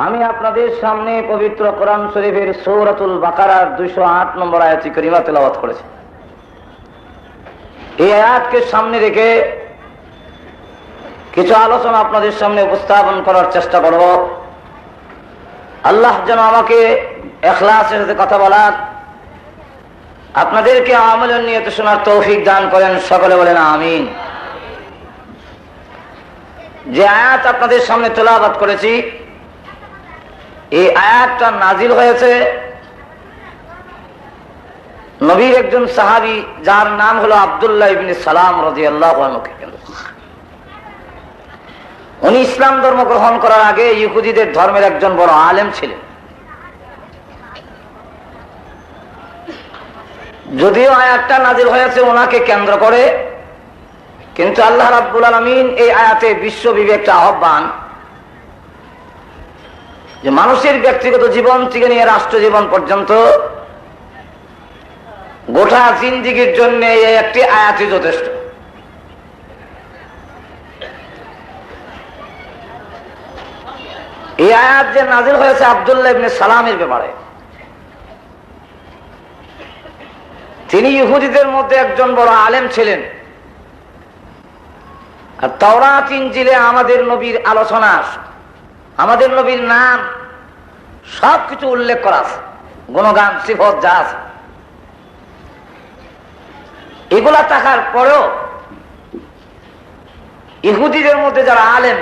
আমি আপনাদের সামনে পবিত্র কোরআন শরীফের সূরাতুল বাকারার 208 নম্বর আয়াত কারিমা তেলাওয়াত করেছি। এই আয়াতকে সামনে রেখে কিছু আলোচনা আপনাদের সামনে উপস্থাপন করার চেষ্টা করব। আল্লাহ যেন আমাকে ইখলাসের সাথে কথা বলার, আপনাদেরকে আমলের নিয়তে শোনার তৌফিক দান করেন। সকলে বলেন আমিন। যে আয়াত আপনাদের সামনে তেলাওয়াত করেছি, এই আয়াতটা নাজিল হয়েছে নবীর একজন সাহাবী যার নাম হলো আব্দুল্লাহ ইবনে সালাম রাদিয়াল্লাহু আনহু। উনি ইসলাম ধর্ম গ্রহণ করার আগে ইহুদিদের ধর্মের একজন বড় আলেম ছিলেন। যদিও আয়াতটা নাজিল হয়েছে ওনাকে কেন্দ্র করে, কিন্তু আল্লাহ রাব্বুল আলামিন এই আয়াতে বিশ্বব্যাপী একটা আহ্বান যে মানুষের ব্যক্তিগত জীবন থেকে নিয়ে রাষ্ট্র জীবন পর্যন্ত গোটা জিন্দেগীর জন্য এই একটি আয়াতই যথেষ্ট। এই আয়াত যে নাজিল হয়েছে আব্দুল্লাহ ইবনে সালামের ব্যাপারে, তিনি ইহুদিদের মধ্যে একজন বড় আলেম ছিলেন। আর তাওরাত ইনজিলে আমাদের নবীর আলোচনা, আমাদের নবীর নাম সবকিছু উল্লেখ করা আছে, গুণগান সিফত যা আছে। এগুলা থাকার পরেও ইহুদিদের মধ্যে যারা আলেম,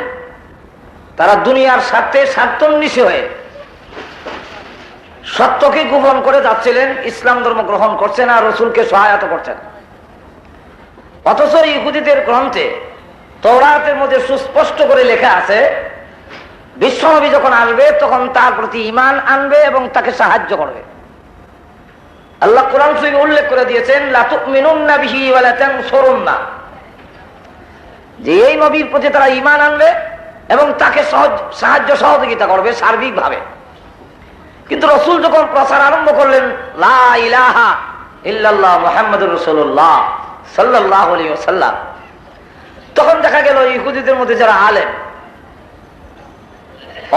তারা দুনিয়ার স্বার্থে স্বার্থন্বেষী হয়ে সত্যকে গোপন করে যাচ্ছিলেন, ইসলাম ধর্ম গ্রহণ করছেন আর রসুলকে সহায়তা করছেন। অথচ ইহুদিদের গ্রন্থে তাওরাতের মধ্যে সুস্পষ্ট করে লেখা আছে বিশ্বনবী যখন আসবে তখন তার প্রতি ঈমান আনবে এবং তাকে সাহায্য করবে। আল্লাহ কোরআন শরীফে উল্লেখ করে দিয়েছেন লা তুমিনুন্না বিহি ওয়া লা তানসুরুন্না, যে এই নবীর প্রতি তারা ঈমান আনবে এবং তাকে সাহায্য সহযোগিতা করবে সার্বিকভাবে। কিন্তু রাসূল যখন প্রচার আরম্ভ করলেন লা ইলাহা ইল্লাল্লাহ মুহাম্মাদুর রাসূলুল্লাহ সাল্লাল্লাহু আলাইহি ওয়াসাল্লাম, তখন দেখা গেল ইহুদিদের মধ্যে যারা আলেম,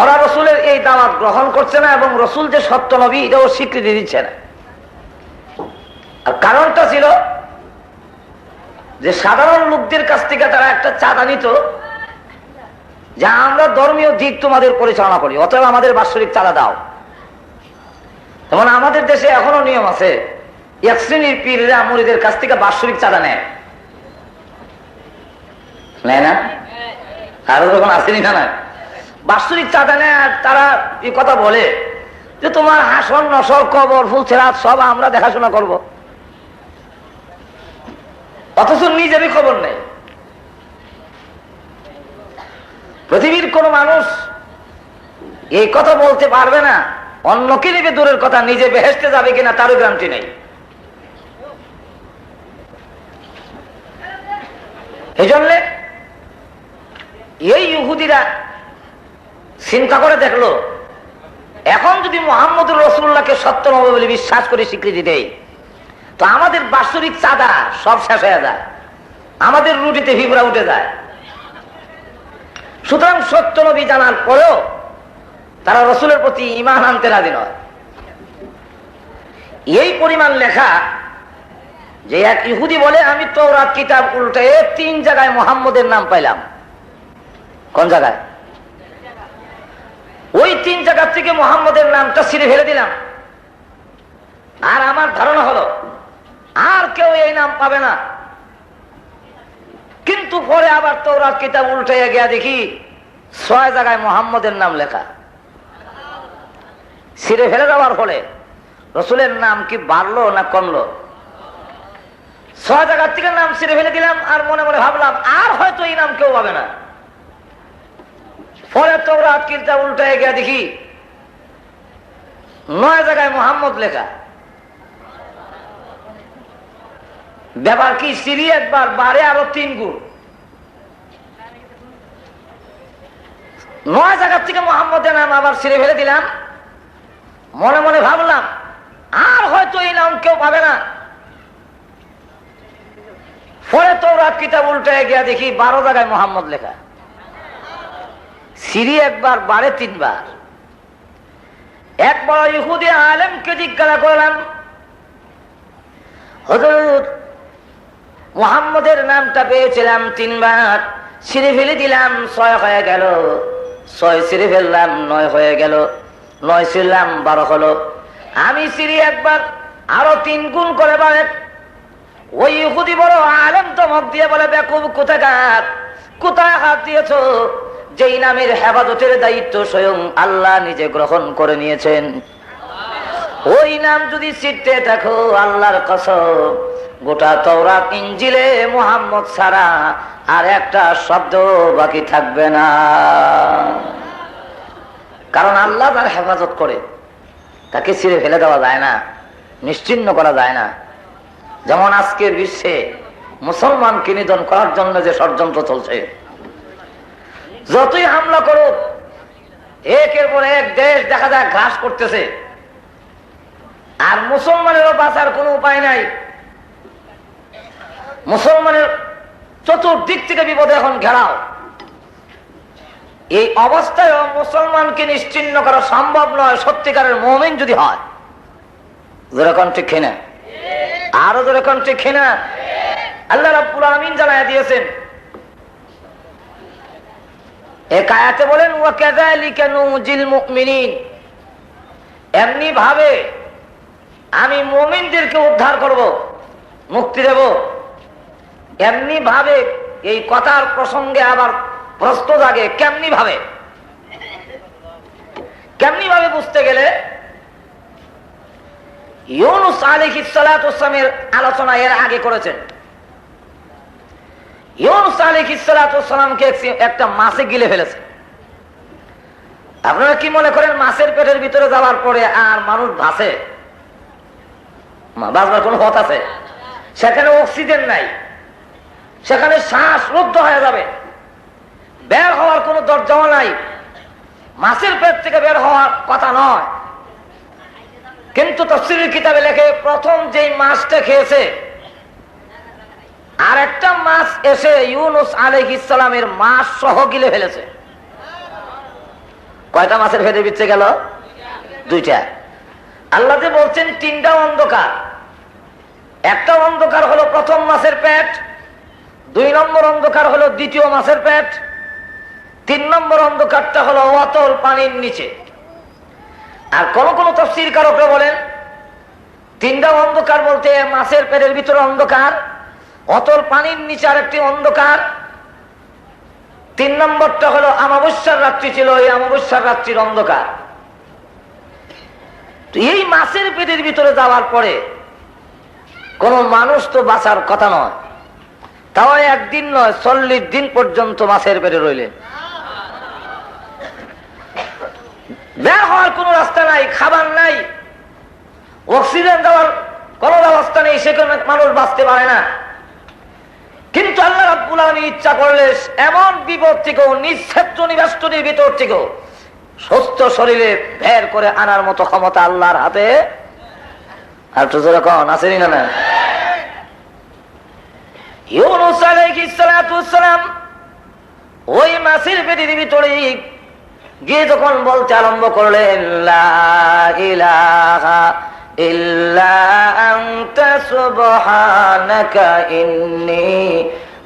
ওরা রসুলের এই দাওয়াত গ্রহণ করছে না এবং রসুল যে সত্য নবী এটাও স্বীকৃতি দিচ্ছে না। আর কারণটা ছিল যে সাধারণ লোকদের কাছ থেকে তারা একটা চাঁদা নিত, যা আমরা ধর্মীয় দিক তোমাদের পরিচালনা করি, অতএব আমাদের বাৎসরিক চাঁদা দাও। যেমন আমাদের দেশে এখনো নিয়ম আছে, এক শ্রেণীর পীররা মুরিদের কাছ থেকে বাৎসরিক চাঁদা নেয় না? আরো যখন আসেনি না, বাৎসরিক চাঁদা নেয়। আর তারা এই কথা বলে যে তোমার হাসন নসর কবর ফুলছেরাত সব আমরা দেখাশোনা করব, অথচ নিজেরই খবর নেই। পৃথিবীর কোন মানুষ এই কথা বলতে পারবে না, অন্যকে নিবে দূরের কথা, নিজে বেহেশতে যাবে কিনা তারও গ্যারান্টি নেই। এই জন্য এই ইহুদিরা চিন্তা করে দেখলো, এখন যদি মুহাম্মদুর রাসূলুল্লাহকে সত্য নবী বলে বিশ্বাস করে স্বীকৃতি দেয়, তো আমাদের বাৎসরিক চাঁদা সব শেষ হয়ে যায়, আমাদের রুটিতে ভিবরা উঠে যায়। সুতরাং সত্য নবী জানার পরেও তারা রসুলের প্রতি ঈমান আনতে রাজি নয়। এই পরিমাণ লেখা যে এক ইহুদি বলে আমি তাওরাত কিতাব উল্টে 3 জায়গায় মুহাম্মদের নাম পাইলাম। কোন জায়গায়? ওই 3 জায়গা থেকে মুহাম্মদের নামটা ছিঁড়ে ফেলে দিলাম। আর আমার ধারণা হলো আর কেউ এই নাম পাবে না। কিন্তু পরে আবার তাওরাত কিতাব উল্টে গিয়ে দেখি 6 জায়গায় মুহাম্মদের নাম লেখা। ছিঁড়ে ফেলে দেওয়ার ফলে রসুলের নাম কি বাড়লো না কমলো? 6 জায়গার থেকে নাম ছিঁড়ে ফেলে দিলাম আর মনে মনে ভাবলাম আর হয়তো এই নাম কেউ পাবে না। পরে তাওরাত কিতাব উল্টে গিয়ে দেখি 9 জায়গায় মুহাম্মদ লেখা। ব্যাপার কি? সিঁড়ি একবার বাড়ে আরো 3 গুণ। 9 জায়গার থেকে মুহাম্মদের নাম আবার ছিঁড়ে ফেলে দিলাম, মনে মনে ভাবলাম আর হয়তো এই নাম কেউ পাবে না। পরে তাওরাত কিতাব উল্টে গিয়ে দেখি 12 জায়গায় মুহাম্মদ লেখা। সিঁড়ি একবার বাড়ে 3 বার, এক বড় ইহুদি আলেমকে জিজ্ঞাসা করলাম, হুজুর মুহাম্মদের নামটা পেয়েছিলাম 3 বার, ছিঁড়ে ফেলে দিলাম 6 হয়ে গেল, 6 ছিঁড়ে ফেললাম 9 হয়ে গেল, 9 ছিঁড়লাম 12 হলো, আমি ছিঁড়ি একবার আরো 3 গুণ করে বাড়ে। ওই ইহুদি বড় আলেম তো মুখ দিয়ে বলে, বেকুব কোথাকার, কোথায় হাত দিয়েছো? যেই নামের হেফাজতের দায়িত্ব স্বয়ং আল্লাহ নিজে গ্রহণ করে নিয়েছেন, ওই নাম যদি ছিঁড়তে থাকো, আল্লাহর কসম গোটা তাওরাত ইনজিলে মুহাম্মদ ছাড়া আর একটা শব্দ বাকি থাকবে না। কারণ আল্লাহ তার হেফাজত করে, তাকে ছিঁড়ে ফেলে দেওয়া যায় না, নিশ্চিহ্ন করা যায় না। যেমন আজকের বিশ্বে মুসলমানকে নিধন করার জন্য যে ষড়যন্ত্র চলছে, যতই হামলা করুক, একের পর এক দেশ দেখা যায় ঘাস করতেছে, আর মুসলমানেরও বাঁচার কোনো উপায় নাই। মুসলমানের চতুর্দিক থেকে বিপদে এখন ঘেরাও। এই অবস্থায় মুসলমানকে নিশ্চিহ্ন করা সম্ভব নয় সত্যিকারের মুমিন যদি হয়। যেরকম ঠিক কিনা? আরো যেরকম ঠিক কিনা? আল্লাহ রাব্বুল আলামিন জানায়া দিয়েছেন এক আয়াতে, বলেন ওয়া কাযালিকা নুজিল মুমিনিন, এমনি ভাবে আমি মুমিনদেরকে উদ্ধার করব, মুক্তি দেব। এমনি ভাবে, এই কথার প্রসঙ্গে আবার প্রশ্ন জাগে, কেমনি ভাবে? কেমনি ভাবে বুঝতে গেলে ইউনূস আলাইহিস সালাতু ওয়াস সালামের আলোচনা এর আগে করেছেন। ইউনূস আলাইহিস সালাতু ওয়াস সালামকে একটা মাছে গিলে ফেলেছে। আপনারা কি মনে করেন মাছের পেটের ভিতরে যাওয়ার পরে আর মানুষ ভাসে? বাঁচবার কোন পথ আছে? সেখানে অক্সিজেন নাই, সেখানে শ্বাস রুদ্ধ হয়ে যাবে, বের হওয়ার কোন দরজাও নাই। মাছের পেট থেকে বের হওয়ার কথা নয়, কিন্তু তাফসীরের কিতাবে লেখে প্রথম যেই মাছটা খেয়েছে আর একটা মাছ এসে ইউনূস আলাইহিস সালামের মাছ সহ গিলে ফেলেছে। কয়টা মাছের পেটের ভিতরে গেল? 2টা। আল্লাহ যে বলছেন 3টা অন্ধকার। একটা অন্ধকার হলো প্রথম মাছের পেট, 2 নম্বর অন্ধকার হলো দ্বিতীয় মাছের পেট, 3 নম্বর অন্ধকারটা হলো অতল পানির নিচে। আর কোন কোন তাফসীরকারকরা বলেন 3টা অন্ধকার বলতে মাছের পেটের ভিতরে অন্ধকার, অতল পানির নিচে আরেকটি অন্ধকার, 3 নম্বরটা হলো অমাবস্যার রাত্রি ছিল, এই অমাবস্যার রাত্রির অন্ধকার। এই মাছের পেটের ভিতরে যাওয়ার পরে কোন মানুষ তো বাঁচার কথা নয়, তাও একদিন নয় 40 দিন পর্যন্ত মাছের পেটে রইলেন। বের হওয়ার কোন রাস্তা নাই, খাবার নাই, অক্সিজেন দেওয়ার কোন ব্যবস্থা নেই, সেখানে মানুষ বাঁচতে পারে না। কিন্তু আল্লাহ রাব্বুল আলামিন ইচ্ছা করলে এমন বিপদ থেকেও, নিঃক্ষেত্র নিবেষ্টনীর ভিতর থেকেও সুস্থ শরীরে বের করে আনার মতো ক্ষমতা আল্লাহর হাতে। আর তো যখন আসেনি না, ইউনূস আলাইহিস সালাতু ওয়াস সালাম ওই মাছের পেটের ভিতরে গিয়ে যখন বলতে আরম্ভ করলেন, লা ইলাহা ইল্লা আনতা সুবহানাকা ইন্নী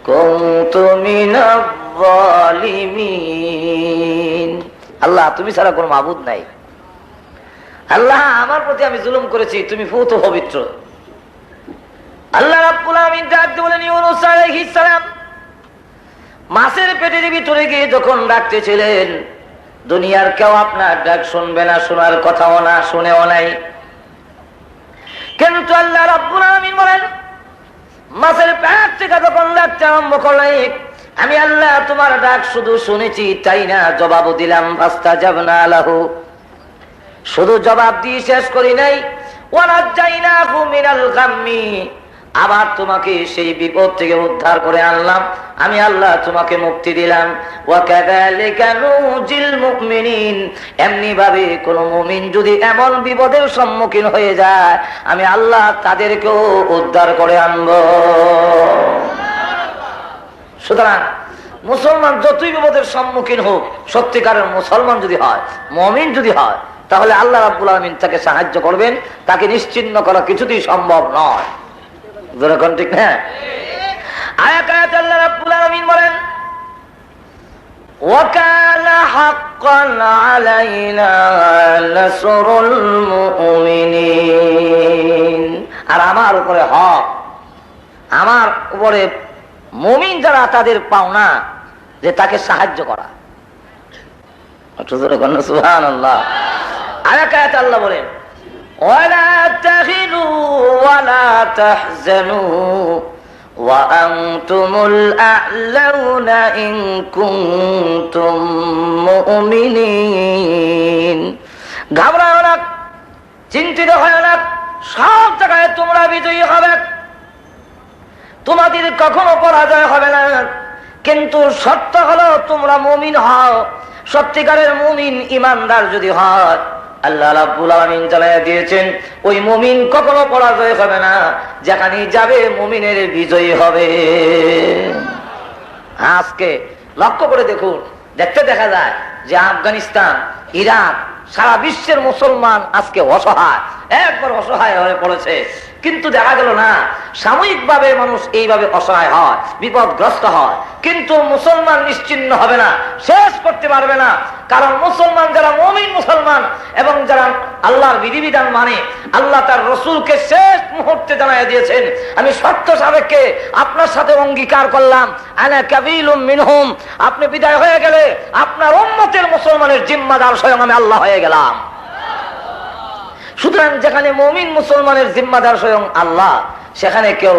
কুনতু মিনাজ জালিমিন। আল্লাহ, তুমি ছাড়া কোনো মাবুদ নাই। আল্লাহ, আমার প্রতি আমি জুলুম করেছি, তুমি পূত পবিত্র। আল্লাহ রাব্বুল আলামিন ডাক দিয়ে বলেন, ইউনূস আলাইহিস সালাম মাছের পেটের ভিতরে গিয়ে যখন ডাকতেছিলেন, দুনিয়ার কেউ আপনার ডাক শুনবে না, শোনার কথাও না, শুনেও নাই। কিন্তু আল্লাহ রাব্বুল আলামিন বলেন, মাছের পেট থেকে যখন ডাকতে আরম্ভ করলেন, আমি আল্লাহ তোমার ডাক শুধু শুনেছি তাই না, জবাবও দিলাম। ফাস্তাজাবনা লাহু, শুধু জবাব দিয়ে শেষ করি নাই, ওয়ানাজ্জাইনাহু মিনাল গাম্মি, আবার তোমাকে সেই বিপদ থেকে উদ্ধার করে আনলাম, আমি আল্লাহ তোমাকে মুক্তি দিলাম। ওয়া কাযালিকা নুজিল মুমিনিন, এমনি ভাবে কোন মুমিন যদি এমন বিপদের সম্মুখীন হয়ে যায়, আমি আল্লাহ তাদেরকেও উদ্ধার করে আনব। সুতরাং মুসলমান যতই বিপদের সম্মুখীন হোক, সত্যিকারের মুসলমান যদি হয়, মুমিন যদি হয়, তাহলে আল্লাহ রাব্বুল আলামিন তাকে সাহায্য করবেন, তাকে নিশ্চিহ্ন করা কিছুতেই সম্ভব নয়। যেরকম ঠিক না? আয়াত আল্লাহ রাব্বুল আলামিন বলেন وَكَانَ حَقًّا عَلَيْنَا نَصْرُ الْمُؤْمِنِينَ। আর আমার উপরে হক, আমার উপরে মুমিন যারা তাদের পাওনা যে তাকে সাহায্য করা। সুবহানাল্লাহ। আয়াত আল্লাহ বলেন وَلَا تَهِنُوا وَلَا تَحْزَنُوا وَأَنْتُمُ الْأَعْلَوْنَ إِن كُنتُم مُؤْمِنِينَ। ঘাবড়াও না, চিন্তিত হয় না, সব জায়গায় তোমরা বিজয়ী হবে, তোমাদের কখনো পরাজয় হবে না। কিন্তু সত্য হলো তোমরা মুমিন হও। সত্যিকারের মুমিন ইমানদার যদি হয়, আল্লাহ রাব্বুল আলামিন জানায়া দিয়েছেন ওই মুমিন কখনো পরাজয় হবে না, যেখানে যাবে মুমিনের বিজয়ী হবে। আজকে লক্ষ্য করে দেখুন, দেখা যায় যে আফগানিস্তান, ইরাক, সারা বিশ্বের মুসলমান আজকে অসহায়, একবার অসহায় হয়ে পড়েছে। কিন্তু দেখা গেল না, সাময়িকভাবে মানুষ এইভাবে অসহায় হয়, বিপদগ্রস্ত হয়, কিন্তু মুসলমান নিশ্চিহ্ন হবে না, শেষ করতে পারবে না। কারণ মুসলমান যারা মুমিন মুসলমান এবং যারা আল্লাহর বিধিবিধান মানে, আল্লাহ তার রসুলকে শেষ মুহূর্তে জানাইয়া দিয়েছেন, আমি শর্ত সাপেক্ষে আপনার সাথে অঙ্গীকার করলাম, আনা কাবিলুম মিনহুম, আপনি বিদায় হয়ে গেলে আপনার উম্মতের মুসলমানের জিম্মাদার স্বয়ং আমি আল্লাহ হয়ে গেলাম। সুতরাং যেখানে মুমিন মুসলমানের জিম্মাদার স্বয়ং আল্লাহ, সেখানে কেউ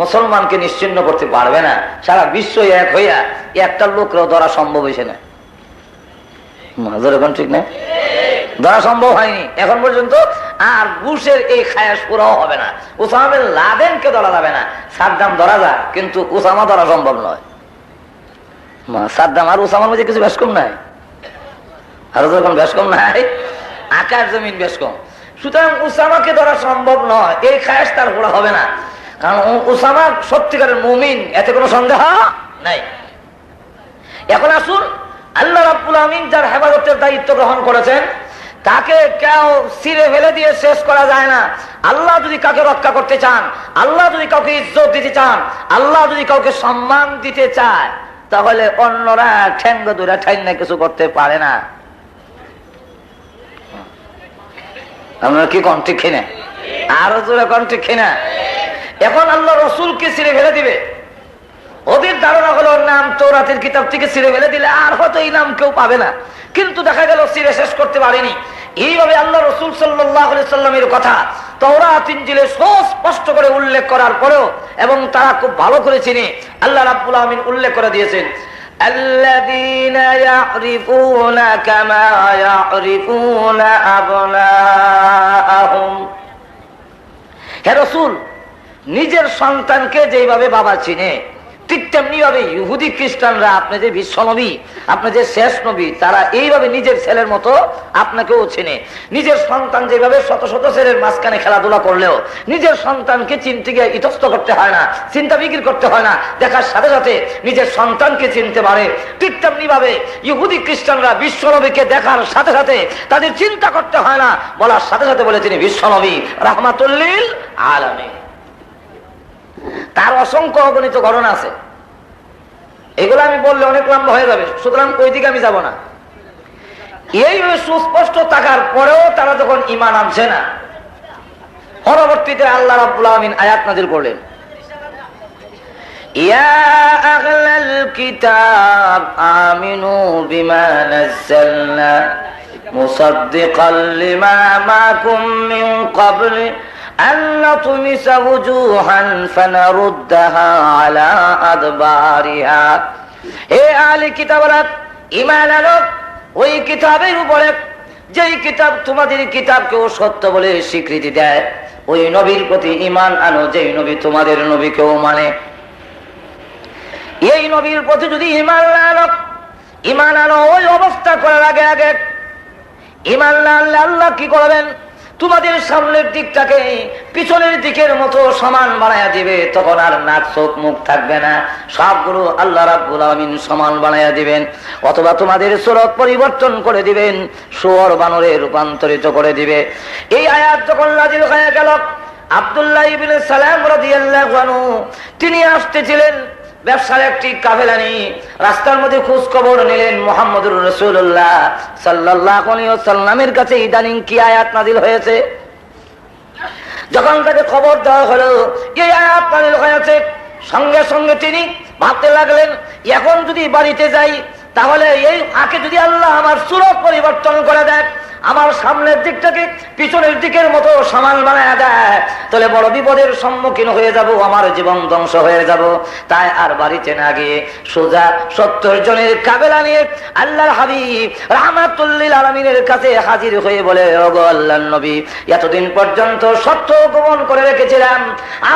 মুসলমানকে নিশ্চিহ্ন করতে পারবে না। সারা বিশ্ব এক হইয়া একটা লোকরাও ধরা সম্ভব হয়েছে না। এখন ঠিক না, ধরা সম্ভব হয়নি এখন পর্যন্ত। আর বুশের এই খায়াস পুরাও হবে না। ওসামা বিন লাদেনকে ধরা যাবে না, সাদ্দাম ধরা যায়, কিন্তু ওসামা ধরা সম্ভব নয়। সাদ্দাম আর ওসামার মধ্যে কিছু বেশ কম নাই, আরো যখন বেশ কম নাই, আকাশ জমিন বেশ কম। সুতরাং ওসামাকে ধরা সম্ভব নয়, এই খায়াস তার ঘোড়া হবে না, কারণ ওসামা সত্যিকারের মুমিন, এতে কোনো সন্দেহ নাই। এখন আসুন, আল্লাহ রাব্বুল আমিন যার হেফাজতের দায়িত্ব গ্রহণ করেছেন, তাকে কেউ ছিঁড়ে ফেলে দিয়ে শেষ করা যায় না। আল্লাহ যদি কাউকে রক্ষা করতে চান, আল্লাহ যদি কাউকে ইজ্জত দিতে চান, আল্লাহ যদি কাউকে সম্মান দিতে চায়, তাহলে অন্যরা ঠ্যাঙ্গ ধরে ঠাইনা কিছু করতে পারে না। আপনারা কি কোন ঠিক কিনা? আরো জোরে কোন ঠিক কিনা? এখন আল্লাহ রসুলকে ছিঁড়ে ফেলে দিবে, ওদের ধারণা হলো নাম তৌরাতের কিতাব থেকে ছিঁড়ে ফেলে দিলে আর হয়তো এই নাম কেউ পাবে না, কিন্তু দেখা গেল ছিঁড়ে শেষ করতে পারেনি। এইভাবে আল্লাহ রসুল সাল্লাল্লাহু আলাইহি সাল্লামের কথা তওরাত ইনজিলে স্পষ্ট করে উল্লেখ করার পরেও, এবং তারা খুব ভালো করে চিনে, আল্লাহ রাব্বুল আমিন উল্লেখ করে দিয়েছেন, আল্লাযীনা ইয়ারিফুনা কামা ইয়ারিফুনা আবনাআহুম। হে রাসূল, নিজের সন্তানকে যেভাবে বাবা চিনে, ঠিক তেমনি ভাবে ইহুদি খ্রিস্টানরা আপনি যে বিশ্ব নবী, আপনি যে শেষ নবী, তারা এইভাবে নিজের ছেলের মতো আপনাকেও চেনে। নিজের সন্তান যেভাবে শত শত ছেলের মাঝখানে খেলাধুলা করলেও নিজের সন্তানকে চিনতে গিয়ে ইতস্ত করতে হয় না, চিন্তা বিক্রি করতে হয় না, দেখার সাথে সাথে নিজের সন্তানকে চিনতে পারে। ঠিক তেমনি ভাবে ইহুদি খ্রিস্টানরা বিশ্ব নবীকে দেখার সাথে সাথে তাদের চিন্তা করতে হয় না, বলার সাথে সাথে বলে তিনি বিশ্ব নবী রাহমাতুল লিল আলামিন। তার অসংখ্য অগণিত ঘটনা আছে, এগুলো আমি বললে অনেক লম্বা হয়ে যাবে, সুতরাং ওই দিকে আমি যাব না। এইভাবে সুস্পষ্ট থাকার পরেও তারা যখন ঈমান আনছে না, পরবর্তীতে আল্লাহ রাব্বুল আমিন আয়াত নাযিল করলেন, ইয়া আহলাল কিতাব আমিনু বিমা নাযালনা মুসাদ্দিকাল লিমা মাকুম মিন ক্বাবলি أن نطمس وجوها فنردها على أدبارها। হে আহলে কিতাবরা, ঈমান আনো ওই কিতাবের উপরে যেই কিতাব তোমাদের কিতাবকেও সত্য বলে স্বীকৃতি দেয়, ওই নবীর প্রতি ঈমান আনো যেই নবী তোমাদের নবীকেও মানে। এই নবীর প্রতি যদি ঈমান আনো ওই অবস্থা করার আগে ঈমান না আনলে আল্লাহ কি করবেন? তোমাদের সামনের দিকটাকে পিছনের দিকের মতো সমান বানায়া দিবে, তখন আর নাক চোখ মুখ থাকবে না, সবগুলো আল্লাহ রাব্বুল আলামিন সমান বানায়া দিবেন। অথবা তোমাদের সুরত পরিবর্তন করে দিবেন, শুয়োর বানরে রূপান্তরিত করে দিবে। এই আয়াত যখন নাযিল হয়ে গেল, আব্দুল্লাহ ইবনে সালাম রাদিয়াল্লাহু আনহু তিনি আসতেছিলেন ব্যবসার একটি কাফেলা নিয়ে, রাস্তার মধ্যে খোঁজ খবর নিলেন মুহাম্মদুর রাসূলুল্লাহ সাল্লাল্লাহু আলাইহি ওয়াসাল্লামের কাছে ইদানিং কি আয়াত নাযিল হয়েছে। যখন তাকে খবর দেওয়া হলো এই আয়াত নাযিল হয়েছে, সঙ্গে সঙ্গে তিনি ভাবতে লাগলেন, এখন যদি বাড়িতে যাই তাহলে এই ফাঁকে যদি আল্লাহ আমার সুরত পরিবর্তন করে দেয়, আমার সামনের দিকটাকে পিছনের দিকের মতো সমান বানায় দেয়, তাহলে বড় বিপদের সম্মুখীন হয়ে যাব, আমার জীবন ধ্বংস হয়ে যাব। তাই আর বাড়িতে না গিয়ে সোজা 70 জনের কাফেলা নিয়ে আল্লাহর হাবিব রাহমাতুল্লিল আলামিনের কাছে হাজির হয়ে বলে, ওগো আল্লাহর নবী, এতদিন পর্যন্ত সত্য গোপন করে রেখেছিলাম,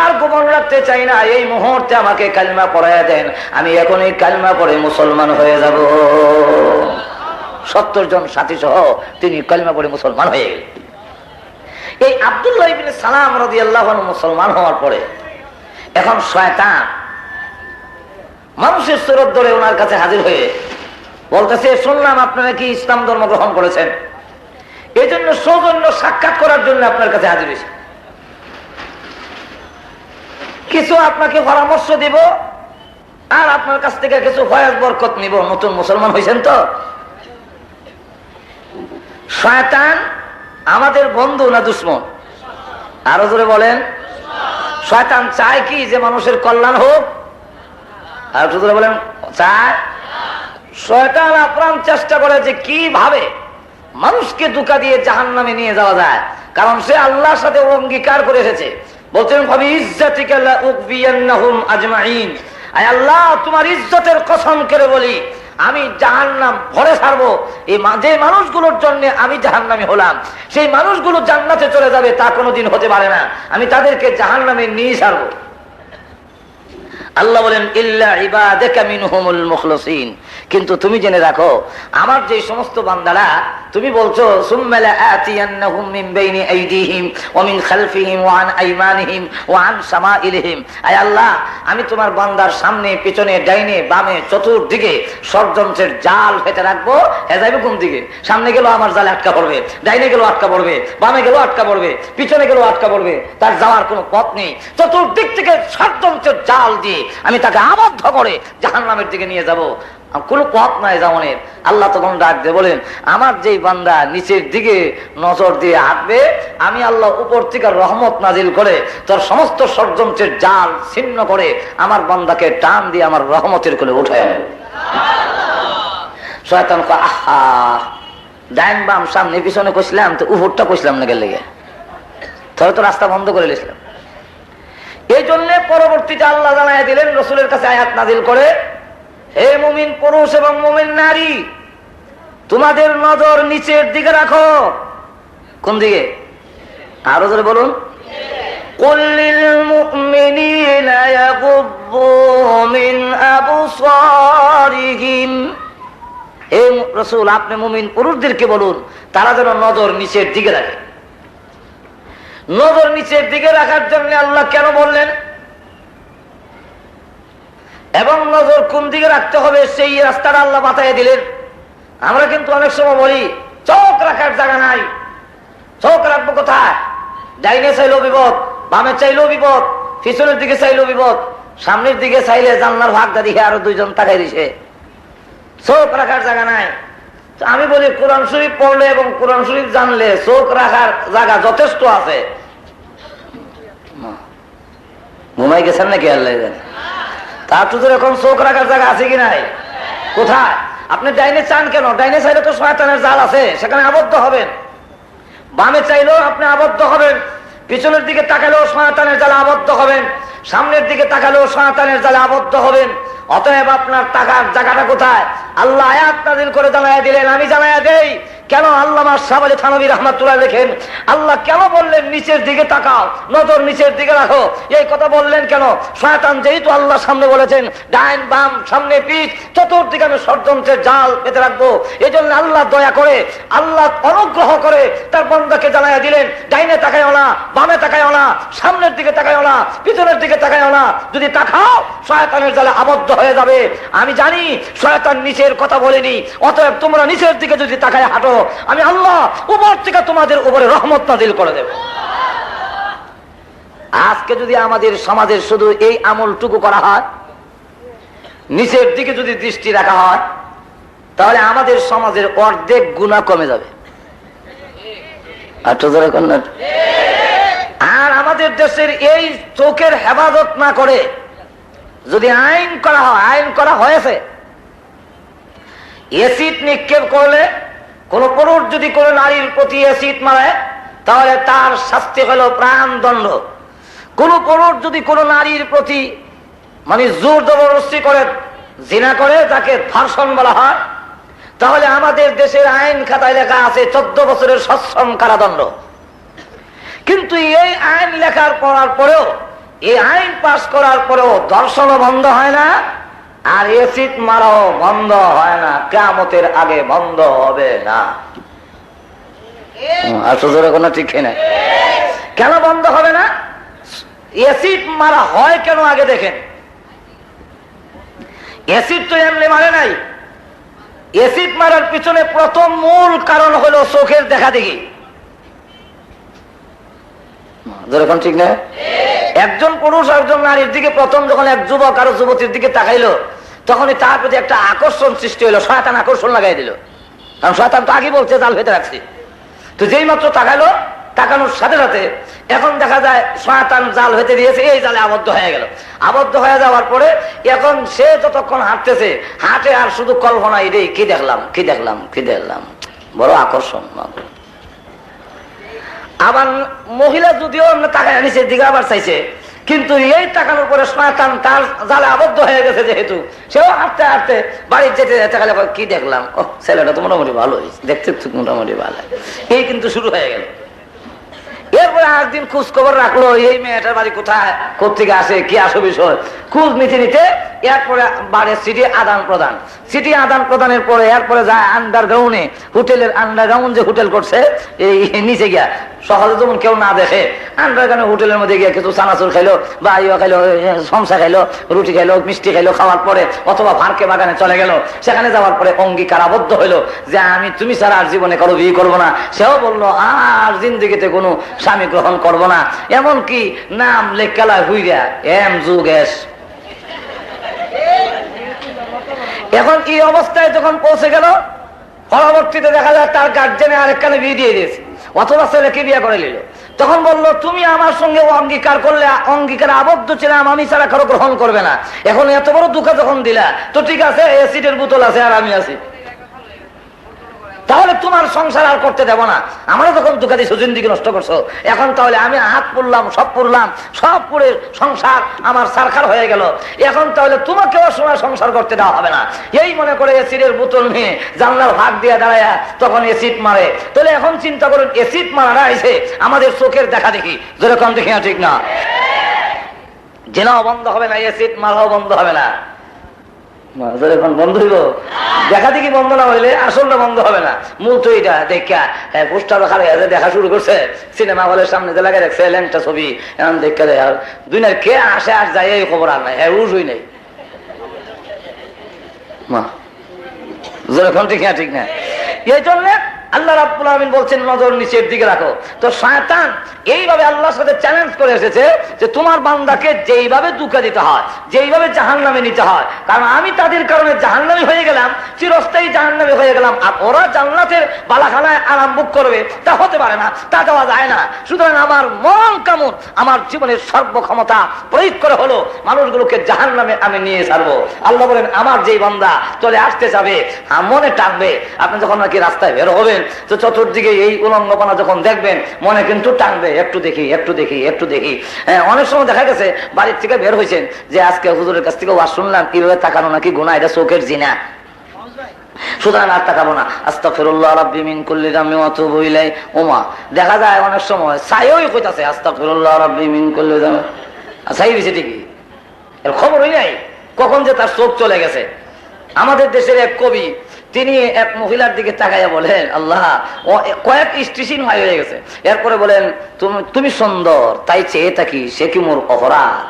আর গোপন রাখতে চাই না, এই মুহূর্তে আমাকে কালিমা পড়ায়া দেন, আমি এখন এই কালিমা পড়ে মুসলমান হয়ে যাব। 70 জন সাথী সহ তিনি কালিমা পড়ে মুসলমান হয়ে গেলেন। এই আব্দুল্লাহ ইবনে সালাম রাদিয়াল্লাহু আনহু মুসলমান হওয়ার পরে এখন শয়তান মানুষের সুরত ধরে ওনার কাছে হাজির হয়ে বলতেছে, শুনলাম আপনারা কি ইসলাম ধর্ম গ্রহণ করেছেন, এই জন্য সৌজন্য সাক্ষাৎ করার জন্য আপনার কাছে হাজির হয়েছে, কিছু আপনাকে পরামর্শ দিব আর আপনার কাছ থেকে কিছু ফয়েজ বরকত নিব, নতুন মুসলমান হয়েছেন তো। শয়তান আমাদের বন্ধু না দুশমন? আরো জোরে বলেন। শয়তান চায় কি যে মানুষের কল্যাণ হোক? আর জোরে বলেন, চায়। শয়তান আপ্রাণ চেষ্টা করে যে কিভাবে মানুষকে ধোঁকা দিয়ে জাহান্নামে নিয়ে যাওয়া যায়, কারণ সে আল্লাহর সাথে অঙ্গীকার করে এসেছে, বলছেন ফাবিইজ্জাতিকা লাউগবিয়ান্নাহুম আজমাইন, আয় আল্লাহ তোমার ইজ্জতের কসম করে বলি আমি জাহান্নাম ভরে ছাড়বো, এই যে মানুষগুলোর জন্য আমি জাহান্নামী হলাম সেই মানুষগুলো জান্নাতে চলে যাবে তা কোনোদিন হতে পারে না, আমি তাদেরকে জাহান্নামে নিয়ে ছাড়বো। আল্লাহ বলেন ইল্লা ইবাদাকা মিনহুমুল মুখলাসিন, কিন্তু তুমি জেনে রাখো আমার যে সমস্ত বান্দারা তুমি বলছো সুম্মা লাআতিয়ান্নাহুম মিন বাইনি আইদিহিম ওয়া মিন খালফিহিম ওয়া আন আইমানিহিম ওয়া আন শামাইলিহিম, আয় আল্লাহ আমি তোমার বান্দার সামনে পিছনে ডাইনে বামে চতুর্দিকে ষড়যন্ত্রের জাল ফেটে রাখবো। হ্যাঁ যাইবে কোন দিকে? সামনে গেলেও আমার জালে আটকা পড়বে, ডাইনে গেলেও আটকা পড়বে, বামে গেলেও আটকা পড়বে, পিছনে গেলেও আটকা পড়বে, তার যাওয়ার কোনো পথ নেই। চতুর্দিক থেকে ষড়যন্ত্রের জাল দিয়ে আমি তাকে আবদ্ধ করে জাহান্নামের দিকে নিয়ে যাব, কোন পথ নাই যাওয়ানের। আল্লাহ তখন ডাক দিয়ে বলেন, আমার যেই বান্দা নিচের দিকে নজর দিয়ে হাঁটবে আমি আল্লাহ উপর থেকে রহমত নাজিল করে তোর সমস্ত ষড়যন্ত্রের জাল ছিন্ন করে আমার বান্দাকে টান দিয়ে আমার রহমতের কোলে উঠে। শয়তান কয়, আহা ডাইন বাম সামনে পিছনে কইছিলাম তো উপরটা কইছিলাম না গেলে, তাহলে তো রাস্তা বন্ধ করে নিয়েছিলাম। এই জন্য পরবর্তীতে আল্লাহ জানায় দিলেন রসুলের কাছে আয়াত নাজিল করে, হে মুমিন পুরুষ এবং মুমিন নারী তোমাদের নজর নিচের দিকে রাখো। কোন দিকে? আরো জোরে বলুন। কুল লিল মুমিনিনা ইয়াগুদ্দু মিন আবসারিহিম, হে রাসূল আপনি মুমিন পুরুষদেরকে বলুন তারা যেন নজর নিচের দিকে রাখে। নজর নিচের দিকে রাখার জন্য আল্লাহ কেন বললেন এবং নজর কোন দিকে রাখতে হবে সেই রাস্তাটা আল্লাহ বাতায় দিলেন। আমরা কিন্তু অনেক সময় বলি চোখ রাখার জায়গা নাই, চোখ রাখবো কোথায়? ডাইনে চাইলেও বিপদ, বামে চাইলেও বিপদ, পিছনের দিকে চাইলেও বিপদ, সামনের দিকে চাইলে জানলার ভাগটা দিকে আরো দুইজন তাকাই দিছে, চোখ রাখার জায়গা নাই। আমি বলি কোরআন শরীফ পড়লে এবং কোরআন শরীফ জানলে চোখ রাখার জায়গা যথেষ্ট আছে। ঘুমাই গেছেন নাকি আল্লাহ জানে? তার তো এখন চোখ রাখার জায়গা আছে কি নাই? কোথায়? আপনি ডাইনে চান কেন? ডাইনে চাইলে তো শয়তানের জাল আছে, সেখানে আবদ্ধ হবেন। বামে চাইলেও আপনি আবদ্ধ হবেন, পিছনের দিকে তাকালেও শয়তানের জালে আবদ্ধ হবেন, সামনের দিকে তাকালেও শয়তানের জালে আবদ্ধ হবেন। অতএব আপনার টাকার জায়গাটা কোথায়? আল্লাহ আয়াত নাযিল করে জানায়া দিলেন। আমি জানায়া দেই কেন আল্লামা শাহ আলী থানভী রাহমাতুল্লাহ লেখেন, আল্লাহ কেন বললেন নিচের দিকে তাকাও, নজর নিচের দিকে রাখো? এই কথা বললেন কেন? শয়তান যেহেতু আল্লাহ সামনে বলেছেন ডাইন বাম সামনে পিঠ চতুর্দিকে আমি ষড়যন্ত্রের জাল পেতে রাখবো, এই জন্য আল্লাহ দয়া করে, আল্লাহ অনুগ্রহ করে তার বান্দাকে জানাইয়া দিলেন ডাইনে তাকায়ও না, বামে তাকায়ও না, সামনের দিকে তাকায়ও না, পিছনের দিকে তাকায়ও না। যদি তাকাও শয়তানের জালে আবদ্ধ হয়ে যাবে। আমি জানি শয়তান নিচের কথা বলেনি, অতএব তোমরা নিচের দিকে যদি তাকায় হাঁটো, আমি আল্লাহ উপর থেকে তোমাদের উপরে রহমত নাযিল করে দেব। আজকে যদি আমাদের সমাজের শুধু এই আমলটুকু করা হয়, নিচের দিকে যদি দৃষ্টি রাখা হয়, তাহলে আমাদের সমাজের অর্ধেক গুনাহ কমে যাবে। আর আমাদের দেশের এই চোখের হেফাজত না করে যদি আইন করা হয়, আইন করা হয়েছে, এসিড নিক্ষেপ করলে কোন পুরুষ যদি কোনো নারীর প্রতি এসিড মারে তাহলে তার শাস্তি হলো প্রাণদণ্ড। কোন পুরুষ যদি কোনো নারীর প্রতি মানে জোর জবরদস্তি করে, জিনা করে, তাকে ধর্ষণ বলা হয়, তাহলে আমাদের দেশের আইন খাতায় লেখা আছে 14 বছরের সশ্রম কারাদণ্ড। কিন্তু এই আইন লেখার পড়ার পরেও, এই আইন পাস করার পরেও ধর্ষণও বন্ধ হয় না, আর এসিড মারাও বন্ধ হয় না, কিয়ামতের আগে বন্ধ হবে না। কোনো ঠিক না। কেন বন্ধ হবে না? এসিড মারা হয় কেন আগে দেখেন। এসিড তো এমনি মারে নাই। এসিড মারার পিছনে প্রথম মূল কারণ হলো চোখের দেখা দেখি। যেরকম ঠিক না, একজন পুরুষ একজন নারীর দিকে প্রথম যখন এক যুবক আরো যুবতীর দিকে তাকাইলো, তখনই তার প্রতি একটা আকর্ষণ সৃষ্টি হলো, শয়তান আকর্ষণ লাগাই দিল। কারণ শয়তান তো আগে বলছে জাল ভেতরে রাখছি। তো যেই মাত্র তাকাইলো, তাকানোর সাথে সাথে এখন দেখা যায় শয়তান জাল হতে দিয়েছে, এই জালে আবদ্ধ হয়ে গেল। আবদ্ধ হয়ে যাওয়ার পরে এখন সে যতক্ষণ হাঁটতেছে, হাঁটে আর শুধু কল্পনা, এটাই কি দেখলাম, কি দেখলাম, কি দেখলাম, বড় আকর্ষণ। আবার মহিলা যদিও তাকায় নিচের দিকে আবার চাইছে, কিন্তু এই তাকানোর পরে শয়তান তার জালে আবদ্ধ হয়ে গেছে, যেহেতু সেও হাঁটতে হাঁটতে বাড়ির যেতে যেতে গেলে কি দেখলাম, ও ছেলেটা তো মোটামুটি ভালো হয়েছে, দেখতে মোটামুটি ভালো, এই কিন্তু শুরু হয়ে গেল। এরপরে একদিন খোঁজ খবর রাখলো, এই মেয়েটার বাড়ি কোথায়, কোথেকে আসে, কি আসো বিষয়, খোঁজ নিতে নিতে এরপরে বাড়ে সিটি আদান প্রদান। সিটি আদান প্রদানের পরে এরপরে যায় আন্ডারগ্রাউন্ডে, হোটেলের আন্ডারগ্রাউন্ড যে হোটেল করছে এই নিচে গিয়া, সহজে যেমন কেউ না দেখে, আন্ডারগ্রাউন্ড হোটেলের মধ্যে গিয়ে কিছু চানাচুর খাইলো বা ইয়া খাইলো, সমসা খাইলো, রুটি খাইলো, মিষ্টি খাইলো, খাওয়ার পরে অথবা ফাঁকে বাগানে চলে গেল। সেখানে যাওয়ার পরে অঙ্গীকার আবদ্ধ হইলো যে আমি তুমি ছাড়া আর জীবনে কারো বিয়ে করবো না। সেও বললো আর জিন্দিগিতে কোনো স্বামী গ্রহণ করবো না। এমনকি নাম লেখালা হইয়া এম যুগেশ। এখন এই অবস্থায় যখন পৌঁছে গেল, পরবর্তীতে দেখা যায় তার গার্জেনে আরেকখানে বিয়ে দিয়ে দিয়েছে, অথবা ছেলেকে বিয়ে করে নিল। তখন বললো তুমি আমার সঙ্গে অঙ্গীকার করলে, অঙ্গীকারে আবদ্ধ ছিলাম, আমি ছাড়া কারো গ্রহণ করবে না। এখন এত বড় দুঃখ যখন দিলা, তো ঠিক আছে এসিডের বোতল আছে আর আমি আছি, তাহলে তোমার সংসার আর করতে দেব না। আমারও তখন দুঃখ দিয়েছো, জিন্দিগি নষ্ট করছো, এখন তাহলে আমি হাত পুড়লাম, সব পুড়লাম, সব পুড়ে সংসার আমার সারখার হয়ে গেল, এখন তাহলে তোমাকেও সময় সংসার করতে দেওয়া হবে না। এই মনে করে এসিডের বোতল নিয়ে জানলার ভাগ দিয়ে দাঁড়ায় তখন এসিড মারে। তাহলে এখন চিন্তা করুন, এসিড মারা এসে আমাদের চোখের দেখা দেখি, যেরকম দেখি না, ঠিক না, জেনাও বন্ধ হবে না, এসিড মারাও বন্ধ হবে না। বন্ধ হইব দেখা দেখি, বন্ধ না হইলে আসলটা বন্ধ হবে না। মূল তো এটা দেখা পোস্টার দেখা শুরু করছে, সিনেমা হলের সামনে যে লাগে রাখছে ল্যাংটা ছবি, এখন দেখা দেয় আর দুনিয়ার কে আসে আর যায় এই খবর আর নাই, হ্যাঁ উঠই নাই। যেরকম ঠিক না, ঠিক না। এই জন্য আল্লাহ রাব্বুল আলামিন বলছেন নজর নিচের দিকে রাখো। তো শয়তান এইভাবে আল্লাহর সাথে চ্যালেঞ্জ করে এসেছে যে তোমার বান্দাকে যেইভাবে দুঃখ দিতে হয়, যেইভাবে জাহান্নামে নিতে হয়, কারণ আমি তাদের কারণে জাহান্নামী হয়ে গেলাম, চিরস্থায়ী জাহান্নামী হয়ে গেলাম, আর ওরা জান্নাতের বালাখানায় আরাম ভোগ করবে, তা হতে পারে না, তা দেওয়া যায় না। সুতরাং আমার মন কেমন, আমার জীবনের সর্বক্ষমতা প্রয়োগ করে হলো মানুষগুলোকে জাহান্নামে আমি নিয়ে ছাড়বো। আল্লাহ বলেন আমার যেই বান্দা চলে আসতে যাবে, মনে টানবে। আপনি যখন নাকি রাস্তায় বের হবেন, তো চতুর্দিকে এই উলঙ্গপনা যখন দেখবেন, মনে কিন্তু টানবে, একটু দেখি, একটু দেখি, একটু দেখি। অনেক সময় দেখা গেছে বাড়ির থেকে বের হয়েছেন যে আজকে হুজুরের কাছ থেকে ওয়াজ শুনলাম, কিভাবে তাকানো নাকি গুনাহ, এটা চোখের জিনা। সুতরাং আর তাকাবো না। আস্তাগফিরুল্লাহ রাব্বি মিন কুল্লি যামবি ওয়া আতুবু ইলাইহি। ওমা দেখা যায় অনেক সময় সাইয়ই কইতাছে আস্তাগফিরুল্লাহ রাব্বি মিন কুল্লি যামবি, সাই হইছে ঠিকই, এর খবরই নাই কখন যে তার চোখ চলে গেছে। আমাদের দেশের এক কবি, তিনি এক মহিলার দিকে তাকাইয়া বলেন, আল্লাহ কয়েক স্টেশন হয়ে গেছে, এরপরে বলেন তুমি সুন্দর তাই চেয়ে থাকি, সে কি মোর অপরাধ?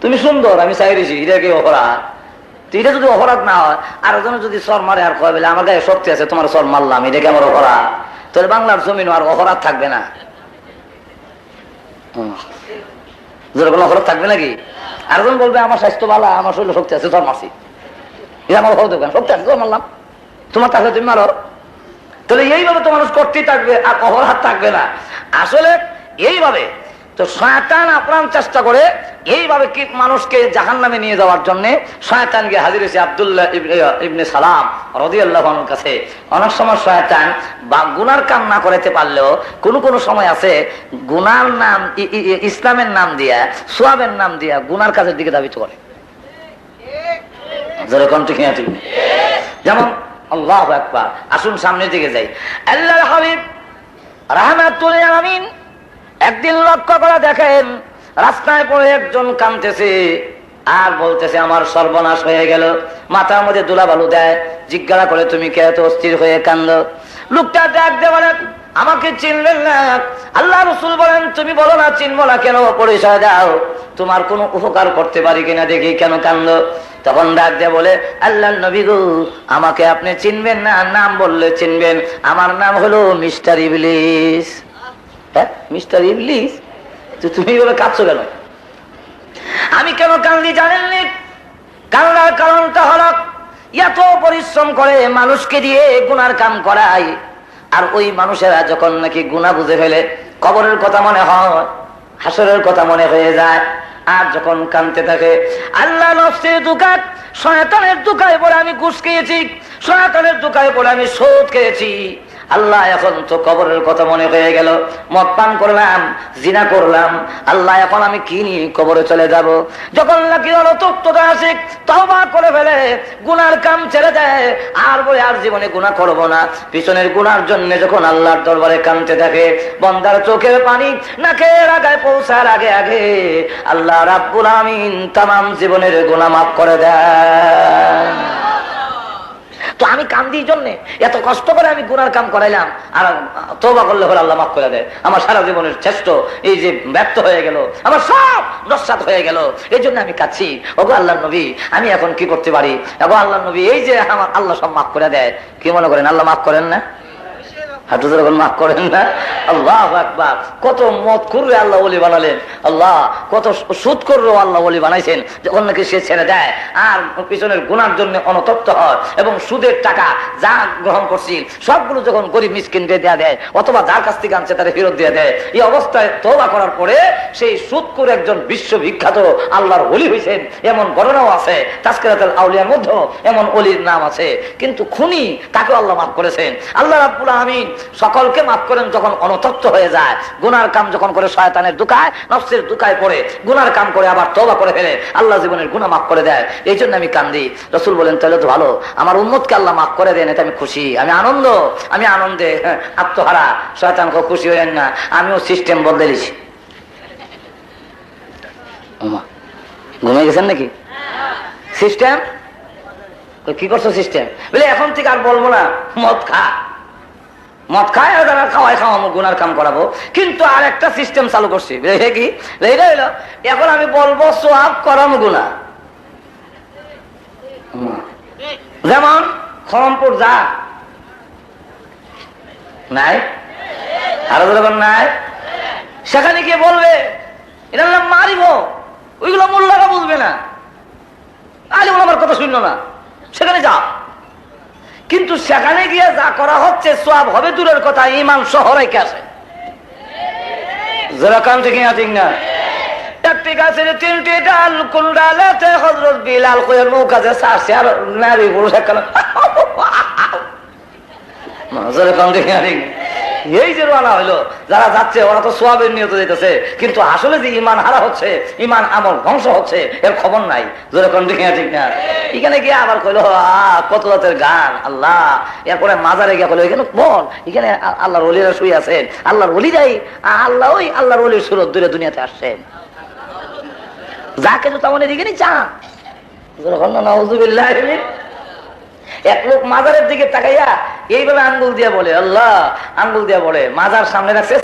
তুমি সুন্দর আমি চাই দিছি, এটা কি অপরাধ? এটা যদি অপরাধ না হয়, আর ওজনে যদি সর মারে আর কয় বলে আমার গায়ে শক্তি আছে তোমার সর মারলাম, এটা কি আমার অপরাধ? তাহলে বাংলার জমিন আর অপরাধ থাকবে না, যেরকম অপরাধ থাকবে নাকি? আরেকজন বলবে আমার স্বাস্থ্য ভালো, আমার শরীরে শক্তি আছে সর মারছি, এটা আমার অপরাধ হবে না, শক্তি আছে সর মারলাম, তোমার তাহলে তুমি মারো। তাহলে এইভাবে তো মানুষ করতেই থাকবে আর অপরাধ থাকবে না। আসলে এইভাবে তো শয়তান আপ্রাণ চেষ্টা করে এইভাবে কি মানুষকে জাহান্নামে নিয়ে যাওয়ার জন্য শয়তান গিয়ে হাজির হয়েছে আব্দুল্লাহ ইবনে সালাম রাদিয়াল্লাহু আনহুর কাছে। অনেক সময় শয়তান বা গুনার কাম না করতে পারলেও কোন কোন সময় আছে গুনার নাম ইসলামের নাম দিয়া, সওয়াবের নাম দিয়া গুনার কাজের দিকে ধাবিত করে। যেরকম ঠিক না ঠিক? যেমন আল্লাহু আকবার, আসুন সামনের দিকে যাই। আল্লাহর হাবিব রাহমাতুল আলামিন একদিন লক্ষ্য করে দেখেন রাস্তায় পড়ে একজন কাঁদতেছে আর বলতেছে আমার সর্বনাশ হয়ে গেল, মাথার মধ্যে ধুলাবালু দেয়, জিজ্ঞাসা করে তুমি কে এত অস্থির হয়ে কান্দো? লোকটা ডাক দিয়ে বলেন আমাকে চিনলেন না? আল্লাহ রাসূল বলেন তুমি বলো না চিনবো না কেন, পরিচয় দাও, তোমার কোনো উপকার করতে পারি কিনা দেখি, কেন কান্দো? তখন ডাক দিয়ে বলে আল্লাহর নবী গো আমাকে আপনি চিনবেন না, নাম বললে চিনবেন, আমার নাম হলো মিস্টার ইবলিস। হ্যাঁ মিস্টার ইবলিস, তো তুমি বলে কাঁদছো কেন? আমি কেন কান্দি জানেননি? কান্নার কারণটা হলো এত পরিশ্রম করে মানুষকে দিয়ে গুনার কাম করায়, আর ওই মানুষেরা যখন নাকি গুনাহ বুঝে ফেলে কবরের কথা মনে হয়, হাসরের কথা মনে হয়ে যায়, আর যখন কাঁদতে থাকে আল্লাহ নফসের দুকাত শয়তানের দুকায় পড়ে আমি ঘুষ খেয়েছি, শয়তানের দুকায় পড়ে আমি সুদ খেয়েছি, আল্লাহ এখন তো কবরের কথা মনে হয়ে গেল, মদ পান করলাম, জিনা করলাম, আল্লাহ এখন আমি কি নিয়ে কবরে চলে যাব? যখন নাকি অনুতপ্ততা আসে তওবা করে ফেলে, গুনার কাম ছেড়ে দেয়, আর বলে আর জীবনে গুনাহ করব না, পিছনের গুনার জন্য যখন আল্লাহর দরবারে কাঁদতে থাকে, বান্দার চোখের পানি নাকের আগায় পৌঁছার আগে আগে আল্লাহ রাব্বুল আমিন তামাম জীবনের গুনাহ মাফ করে দেয়। তো আমি কান্দি জন্য এত কষ্ট করে আমি গুনার কাম করাইলাম, আর তওবা করলে হলে আল্লাহ মাফ করে দেয়। আমার সারা জীবনের শ্রেষ্ঠ এই যে ব্যর্থ হয়ে গেল, আমার সব নস্যাৎ হয়ে গেল, এই জন্য আমি কাঁদছি। ওগো আল্লাহর নবী আমি এখন কি করতে পারি? ওগো আল্লাহর নবী এই যে আমার আল্লাহ সব মাফ করে দেয়, কি মনে করেন আল্লাহ মাফ করেন না? হাঁটু যখন মাফ করেন না? আল্লাহু আকবার, কত মদ করবে আল্লাহ ওলি বানালেন, আল্লাহ কত সুদ করবে আল্লাহ ওলি বানাইছেন, যখন নাকি সে ছেড়ে দেয় আর পিছনের গুনার জন্য অনুতপ্ত হয় এবং সুদের টাকা যা গ্রহণ করছিল সবগুলো যখন গরিব মিসকিনকে দেয়া দেয় অথবা যার কাছ থেকে আনছে তারা ফেরত দিয়ে দেয়, এই অবস্থায় তওবা করার পরে সেই সুদ করে একজন বিশ্ববিখ্যাত আল্লাহর ওলি হয়েছেন, এমন ঘটনাও আছে। তাজকিরাতুল আউলিয়ার মধ্যে এমন ওলির নাম আছে, কিন্তু খুনি তাকে আল্লাহ মাফ করেছেন। আল্লাহ রাব্বুল আমিন সকলকে মাফ করেন যখন অনুতপ্ত হয়ে যায়, গুনার কাম যখন করে শয়তানের দুকায় নফসের দুকায় পড়ে গুনার কাম করে আবার তওবা করে ফেলে, আল্লাহ জীবনের গুনাহ মাফ করে দেয়। এই জন্য আমি কান্দি। রাসূল বলেন তাহলে তো ভালো, আমার উম্মতকে আল্লাহ মাফ করে দেন, এতে আমি খুশি, আমি আনন্দে আত্মহারা। শয়তান খুশি হইলেন না, আমিও সিস্টেম বদলে দিছি। ঘুমিয়ে গেছেন নাকি? সিস্টেম কি করছো? সিস্টেম বলে এখন থেকে আর বলবো না মদ খায় আর তারা খাওয়াবো, গুনার কাম করাবো, কিন্তু আর একটা সিস্টেম চালু করছি। কি এইটা হইলো, এখন আমি বলবো সওয়াব করাম গুনাহ। যেমন খরমপুর যা নাই, আরো যখন নাই, সেখানে গিয়ে বলবে এটা মারিব, ওইগুলো মোল্লারা বুঝবে না, আলিম আমার কথা শুনলো না, সেখানে যা। কিন্তু সেখানে গিয়ে যা করা হচ্ছে সওয়াব হবে দূরের কথা, ঈমান সহ রেখে আসে। যারা কান থেকে ঠিক না? একটি গাছের তিনটি ডাল, কোন ডালেতে হযরত বিলাল কইর নৌকাতে ছাড়ছে আর নারী পুরুষ একখানে। যারা কান থেকে ঠিক এই যে রওনা হইলো, যারা যাচ্ছে ওরা তো সোয়াবের নিয়ত যেতেছে, কিন্তু আসলে যে ইমান হারা হচ্ছে, ইমান আমল ধ্বংস হচ্ছে, এর খবর নাই। যেরকম ঠিক না ঠিক না? এখানে গিয়ে আবার কইলো কত জাতের গান আল্লাহ। এরপরে মাজারে গিয়ে কইলো এখানে বল, এখানে আল্লাহর ওলিরা শুয়ে আছেন, আল্লাহর ওলিরাই আল্লাহ, ওই আল্লাহর ওলির সুরত দূরে দুনিয়াতে আসছেন। যাকে তো তেমন এদিকে যা। এক লোক মাজারের দিকে তাকাইয়া এইভাবে আঙ্গুল দিয়া বলে, আল্লাহ, আঙ্গুল দিয়া বলে, মাজার সামনে রাখছে,